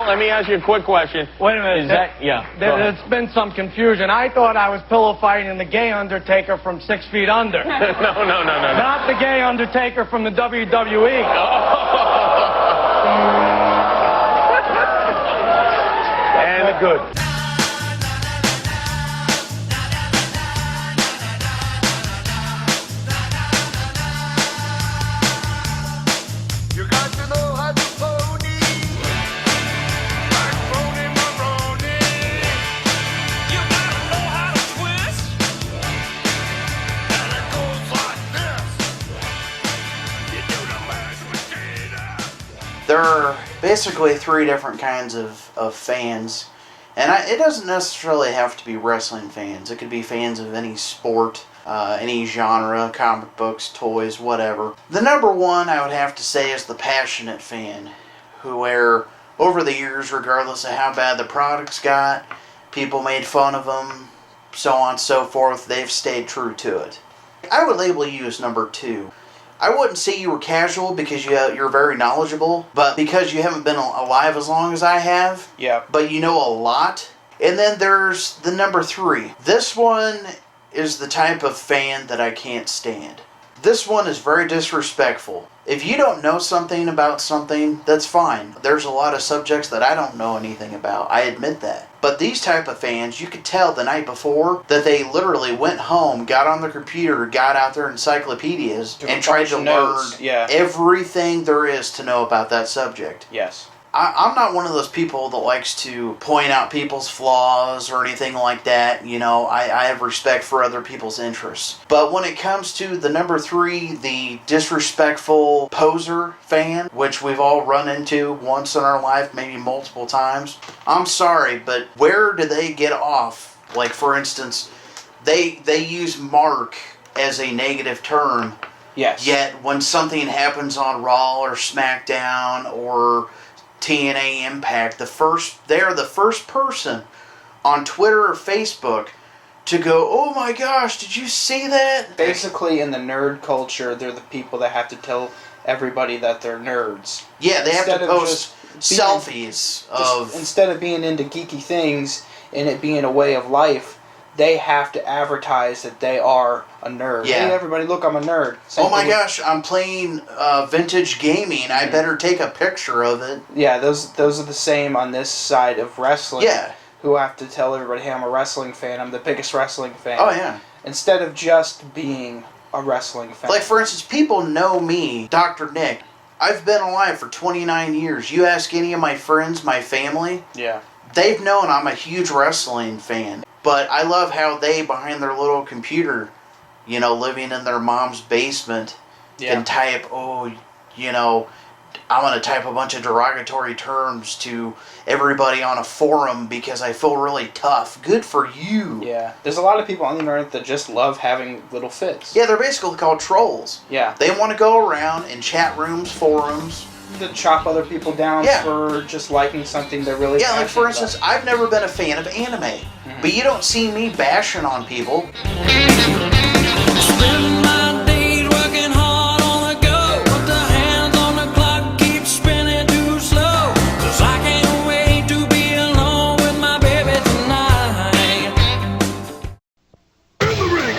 Let me ask you a quick question. Wait a minute. Is that, yeah. There's been some confusion. I thought I was pillow fighting the gay Undertaker from 6 feet under. No. Not the gay Undertaker from the WWE. And good. You got to know how to pony. Like Pony Maroney. You gotta know how to twist. And it goes like this. You do the mashed potato. There are basically three different kinds of fans. And it doesn't necessarily have to be wrestling fans. It could be fans of any sport, any genre, comic books, toys, whatever. The number one I would have to say is the passionate fan, where over the years, regardless of how bad the products got, people made fun of them, so on and so forth, they've stayed true to it. I would label you as number two. I wouldn't say you were casual because you're very knowledgeable, but because you haven't been alive as long as I have, Yeah. but you know a lot. And then there's the number three. This one is the type of fan that I can't stand. This one is very disrespectful. If you don't know something about something, that's fine. There's a lot of subjects that I don't know anything about. I admit that. But these type of fans, you could tell the night before that they literally went home, got on their computer, got out their encyclopedias, and tried to learn everything there is to know about that subject. Yes. I'm not one of those people that likes to point out people's flaws or anything like that. You know, I have respect for other people's interests. But when it comes to the number three, the disrespectful poser fan, which we've all run into once in our life, maybe multiple times, I'm sorry, but where do they get off? Like, for instance, they use mark as a negative term. Yes. Yet when something happens on Raw or SmackDown or TNA Impact, they're the first person on Twitter or Facebook to go, oh my gosh, did you see that? Basically, in the nerd culture, they're the people that have to tell everybody that they're nerds. Yeah, they have Instead to of post just selfies of... Instead of being into geeky things and it being a way of life, they have to advertise that they are a nerd. Yeah. Hey, everybody, look, I'm a nerd. Oh my gosh, I'm playing vintage gaming. I better take a picture of it. Yeah, those are the same on this side of wrestling. Yeah. Who have to tell everybody, hey, I'm a wrestling fan. I'm the biggest wrestling fan. Oh, yeah. Instead of just being a wrestling fan. Like, for instance, people know me, Dr. Nick. I've been alive for 29 years. You ask any of my friends, my family, Yeah. they've known I'm a huge wrestling fan. But I love how they, behind their little computer, you know, living in their mom's basement, can type, I'm going to type a bunch of derogatory terms to everybody on a forum because I feel really tough. Good for you. Yeah. There's a lot of people on the internet that just love having little fits. Yeah, they're basically called trolls. Yeah. They want to go around in chat rooms, forums. To chop other people down for just liking something they're really like for instance, about. I've never been a fan of anime, but you don't see me bashing on people. Spend my days working hard on the go, but the hands on the clock keep spinning too slow. 'Cause I can't wait to be alone with my baby tonight. In the ring,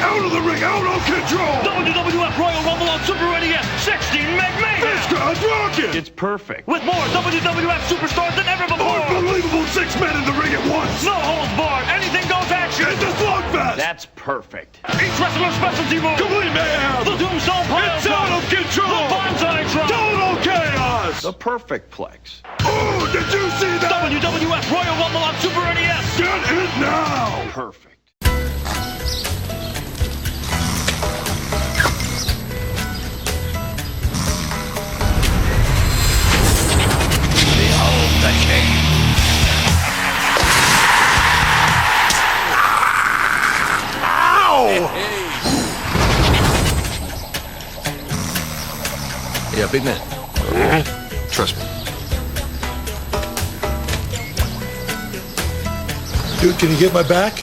out of control. WWF Royal Rumble on Super NES 16 Meg Mayhem. This guy's rocking. It's perfect. With more WWF superstars than ever before. Unbelievable 6 men in the ring at once. No holds barred. Anything goes action. It's a slugfest. That's perfect. Each wrestler's specialty move. Complete mayhem. The Tombstone Pile. It's out of control. The Bonsai Drop. Total chaos. The perfect plex. Oh, did you see that? WWF Royal Rumble on Super NES. Get it now. Perfect. Behold the king. Ow! Yeah, big man. Trust me. Dude, can you get my back?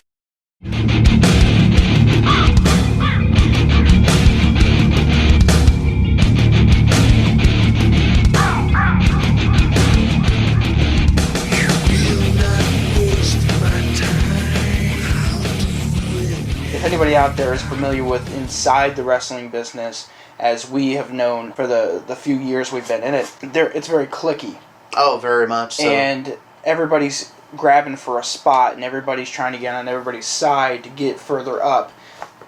anybody out there is familiar with inside the wrestling business, as we have known for the few years we've been in it, it's very cliquey. Oh, very much so. And everybody's grabbing for a spot, and everybody's trying to get on everybody's side to get further up.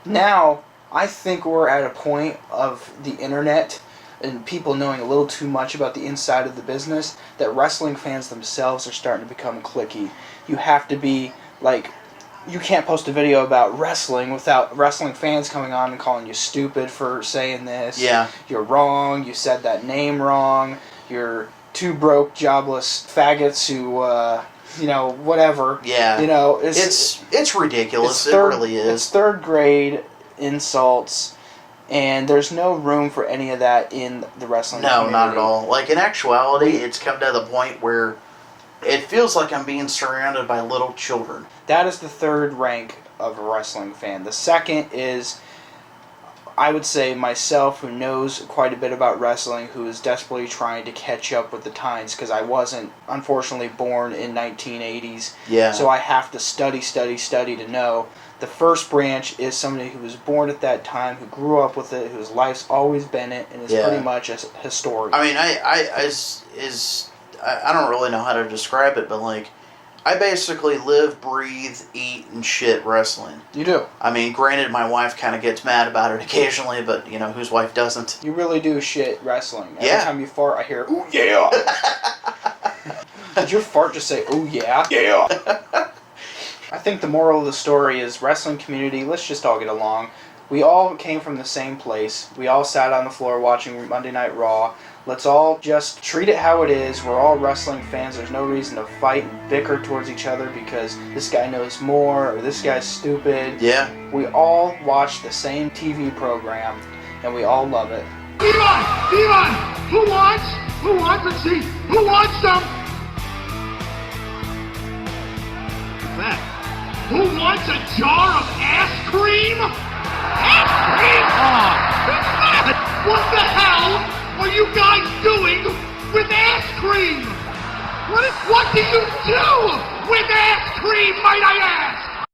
Now, I think we're at a point of the internet and people knowing a little too much about the inside of the business that wrestling fans themselves are starting to become cliquey. You have to be like, you can't post a video about wrestling without wrestling fans coming on and calling you stupid for saying this. Yeah. You're wrong. You said that name wrong. You're two broke, jobless faggots who, whatever. Yeah. It's ridiculous. It really is. It's third grade insults, and there's no room for any of that in the wrestling community. No, not at all. Like, in actuality, it's come to the point where it feels like I'm being surrounded by little children. That is the third rank of a wrestling fan. The second is, I would say, myself, who knows quite a bit about wrestling, who is desperately trying to catch up with the times, because I wasn't, unfortunately, born in 1980s. Yeah. So I have to study to know. The first branch is somebody who was born at that time, who grew up with it, whose life's always been it, and is pretty much a historian. I mean, I don't really know how to describe it, but, like, I basically live, breathe, eat, and shit wrestling. You do. I mean, granted, my wife kind of gets mad about it occasionally, but, whose wife doesn't? You really do shit wrestling. Every Yeah. time you fart, I hear, ooh, yeah! Did your fart just say, ooh, yeah? Yeah! I think the moral of the story is wrestling community, let's just all get along. We all came from the same place. We all sat on the floor watching Monday Night Raw. Let's all just treat it how it is. We're all wrestling fans. There's no reason to fight and bicker towards each other because this guy knows more or this guy's stupid. Yeah. We all watch the same TV program and we all love it. Devon! Who wants? Let's see. Who wants some? That. Who wants a jar of ass cream? Ass cream? What the hell are you guys doing with ass cream? What do you do with ass cream, might I ask?